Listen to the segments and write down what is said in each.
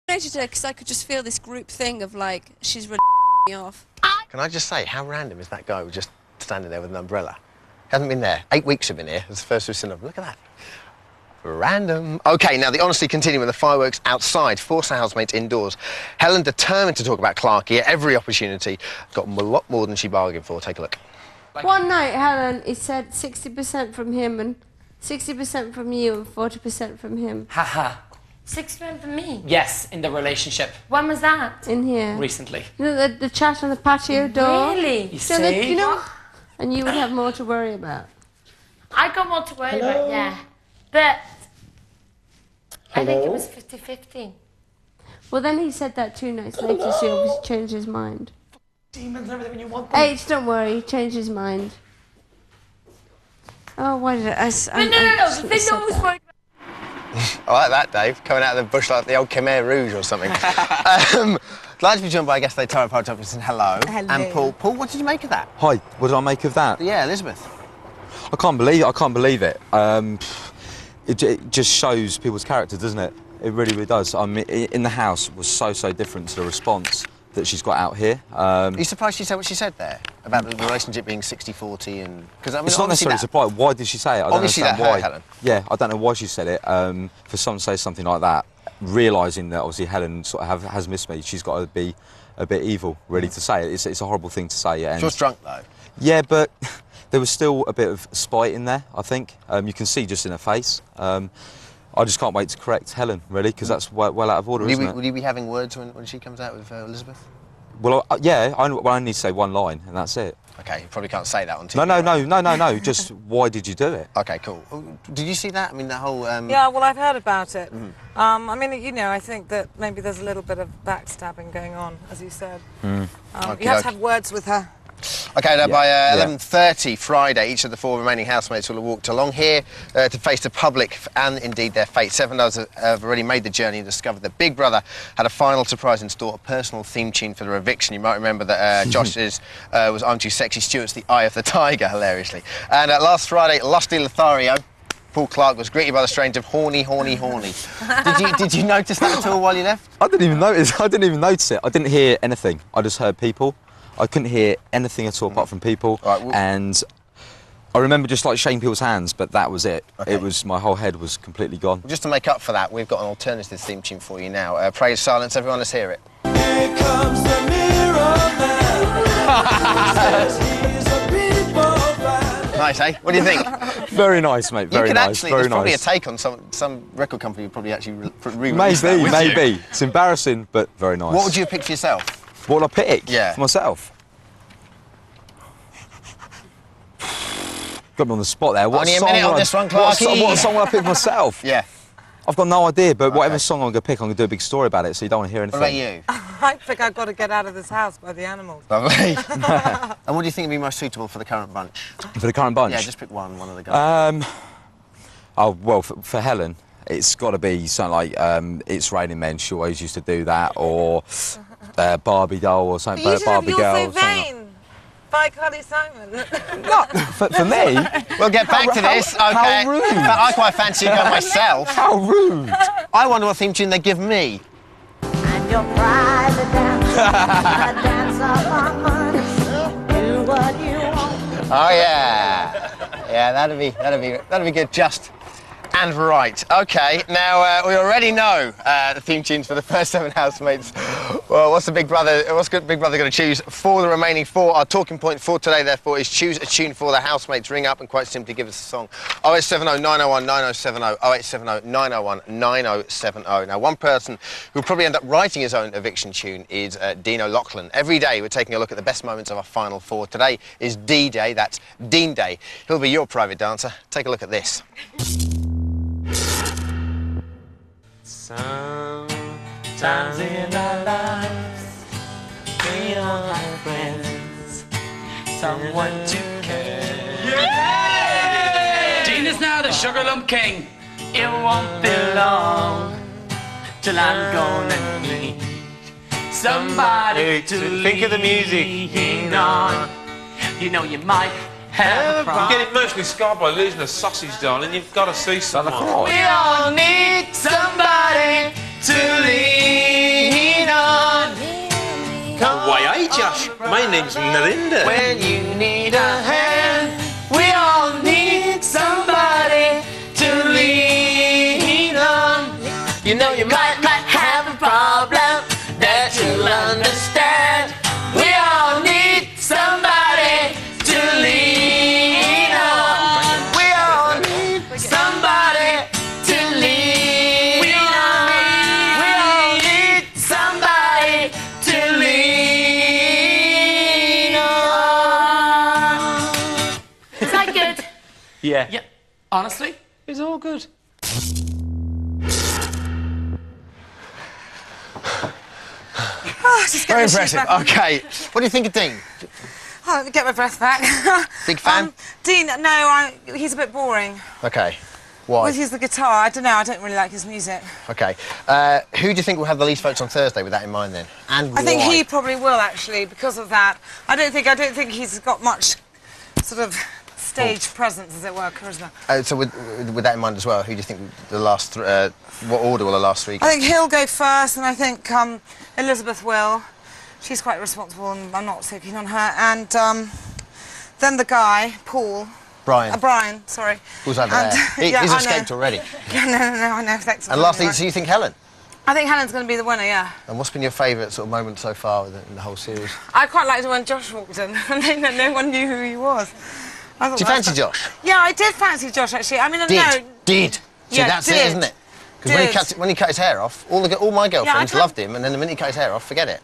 Hated her because I could just feel this group thing of like she's really me off. Can I just say, how random is that guy who's just standing there with an umbrella? Hasn't been there. 8 weeks have been here. It's the first we've seen of him. Look at that. Random. OK, now the honesty continuing with the fireworks outside. Forced the housemates indoors. Helen determined to talk about Clarkie at every opportunity. Got a lot more than she bargained for. Take a look. One night, Helen, he said 60% from him and 60% from you and 40% from him. Haha. 6% for me? Yes, in the relationship. When was that? In here. Recently. You know, the chat on the patio door? Really? You see? You know, and you would have more to worry about. I got more to worry about, yeah. But I think it was 50-50. Well, then he said that 2 nights later, so he obviously changed his mind. Demons and everything when you want them. H, don't worry, he changed his mind. Oh, why did I... No, the thing I was worried about... I like that, Dave. Coming out of the bush like the old Khmer Rouge or something. Glad to be joined by a guest today, Tara Parr-Tompkins. Hello. Hello. And Paul. Paul, what did you make of that? Hi, what did I make of that? Yeah, Elizabeth. I can't believe it. It just shows people's character, doesn't it? It really, really does. I mean, in the house was so different to the response that she's got out here. Are you surprised she said what she said there about the relationship being 60-40 and? Because I mean, it's not necessarily a surprise. Why did she say it? I don't obviously understand that why. hurt Helen. Yeah, I don't know why she said it. For someone to say something like that, realising that obviously Helen sort of has missed me, she's got to be a bit evil, really, to say it. It's a horrible thing to say. And she was drunk though. Yeah, but there was still a bit of spite in there, I think. You can see just in her face. I just can't wait to correct Helen, really, because that's well out of order, isn't it? Will you be having words when she comes out with Elizabeth? Well, yeah, I need to say one line, and that's it. OK, you probably can't say that on TV. No, just why did you do it? OK, cool. Did you see that? I mean, that whole... Yeah, well, I've heard about it. I mean, you know, I think that maybe there's a little bit of backstabbing going on, as you said. You have to have words with her. OK, now by 11:30 Friday, each of the 4 remaining housemates will have walked along here to face the public and indeed their fate. 7 others have already made the journey and discovered that Big Brother had a final surprise in store, a personal theme tune for their eviction. You might remember that Josh's was I'm Too Sexy, Stuart's The Eye of the Tiger, hilariously. And last Friday, Lusty Lothario, Paul Clark, was greeted by the strains of horny, horny, horny. Did you notice that at all while you left? I didn't even notice it. I didn't hear anything. I just heard people. I couldn't hear anything at all apart from people, right, well, and I remember just like shaking people's hands, but that was it. Okay. It was, my whole head was completely gone. Well, just to make up for that, we've got an alternative theme tune for you now. Praise silence, everyone, let's hear it. Here comes the mirror man. Nice, eh? What do you think? Very nice, mate. Very nice. There's probably a take on some record company would probably actually re-release that with maybe. you. It's embarrassing, but very nice. What would you pick for yourself? What would I pick? Yeah. For myself? Got me on the spot there. Only a minute on this one, Clarky. What song would I pick myself? Yeah. I've got no idea, but whatever song I'm going to pick, I'm going to do a big story about it, so you don't want to hear anything. What about you? I think I've got to get out of this house by the animals. Lovely. And what do you think would be most suitable for the current bunch? For the current bunch? Yeah, just pick one of the guys. Oh, well, for Helen, it's got to be something like It's Raining Men. She always used to do that, or Barbie Doll or something. Barbie Girl. So vain. By Carly Simon. Not for me. We'll get back to this. Okay. How rude. I quite fancy a go myself. How rude. I wonder what theme tune they give me. And your private dancer, dance on money, do what you want. Oh yeah. Yeah, that'd be good. Just and right. OK, now we already know the theme tunes for the first 7 housemates. Well, what's Big Brother going to choose for the remaining 4? Our talking point for today, therefore, is choose a tune for the housemates. Ring up and quite simply give us a song. 0870 901 9070, 0870 901 9070. Now, one person who'll probably end up writing his own eviction tune is Dean O'Loughlin. Every day we're taking a look at the best moments of our final 4. Today is D-Day, that's Dean Day. He'll be your private dancer. Take a look at this. Sometimes in our lives, we don't have friends, someone to care. Yeah! Dean is now the Sugar Lump King. It won't be long till I'm gonna need somebody to think of the music. lean on. You know you might have a problem. Get emotionally scarred by losing a sausage, darling. You've got to see someone. We all need somebody to lean Josh. My name's Melinda. When you need a hand, we all need somebody to lean on. You know you might have a problem that you'll understand. We all need somebody to lean on. We all need somebody to lean on. We all need somebody to lean on. Is that good? Yeah. Yeah. Honestly? It's all good. Oh, just get Very my shoes impressive. back on. Okay. What do you think of Dean? Oh, let me get my breath back. Big fan? Dean, no, he's a bit boring. Okay. Why? With his the guitar, I don't know, I don't really like his music. Okay. Who do you think will have the least votes on Thursday with that in mind then? And I think why? he probably will, actually, because of that. I don't think he's got much sort of stage presence, as it were, charisma. So with that in mind as well, who do you think the last what order will the last three go? I think he'll go first, and I think Elizabeth will. She's quite responsible, and I'm not so keen on her. And then the guy, Paul. Brian. Brian, sorry. Who's over And, there? yeah, He's I escaped know. already. Yeah, no, I know. Thanks. And lastly, so you think Helen? I think Helen's going to be the winner, yeah. And what's been your favourite sort of moment so far in the whole series? I quite liked it when Josh walked in, and no one knew who he was. Do you fancy Josh? Yeah, I did fancy Josh, actually. I mean, Did. See, Yeah, that's did. it, isn't it? Because when he cut his hair off, all my girlfriends loved him, and then the minute he cut his hair off, forget it.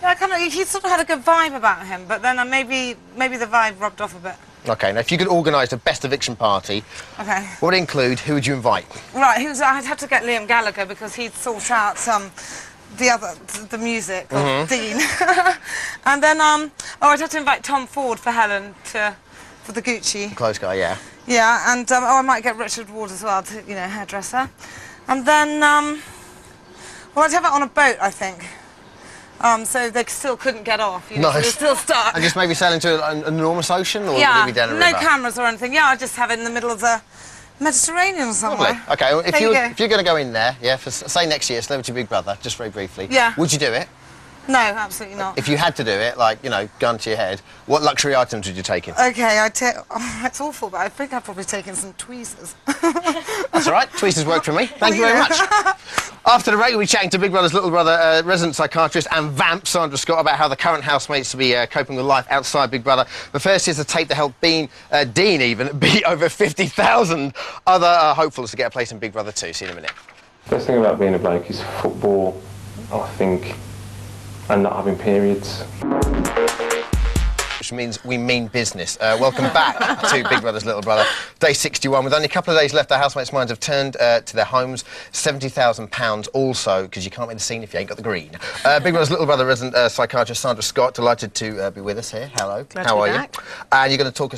Yeah, he sort of had a good vibe about him, but then maybe the vibe rubbed off a bit. Okay, now if you could organise a best eviction party, Okay. what would it include? Who would you invite? Right, I'd have to get Liam Gallagher because he'd sort out the music of Dean. And then, I'd have to invite Tom Ford for Helen for the Gucci. Close guy, yeah. Yeah, and I might get Richard Ward as well, hairdresser. And then, well, I'd have it on a boat, I think. So they still couldn't get off. So they're still stuck. And just maybe sail into an enormous ocean, or would Yeah, it be down a no river? cameras or anything. Yeah, I'd just have it in the middle of the Mediterranean somewhere. Lovely. Okay, well, if There you you're going to go in there, yeah, for say next year, Celebrity Big Brother, just very briefly. Yeah. Would you do it? No, absolutely not. If you had to do it, like, gun to your head, what luxury items would you take in? Okay, I'd take... Oh, it's awful, but I think I'd probably taken some tweezers. That's all right. Tweezers work for me. Thank you very much. After the break, we'll be chatting to Big Brother's little brother, resident psychiatrist and vamp, Sandra Scott, about how the current housemates to be coping with life outside Big Brother. But first, here's a tape to help Dean beat over 50,000 other hopefuls to get a place in Big Brother 2. See you in a minute. First thing about being a bloke is football, I think, and not having periods. Which means we mean business. Welcome back to Big Brother's little brother. Day 61. With only a couple of days left, our housemates' minds have turned to their homes. £70,000 also, because you can't make the scene if you ain't got the green. Big Brother's little brother, resident psychiatrist Sandra Scott, delighted to be with us here. Hello. Glad How to are be you? back. And you're going to talk us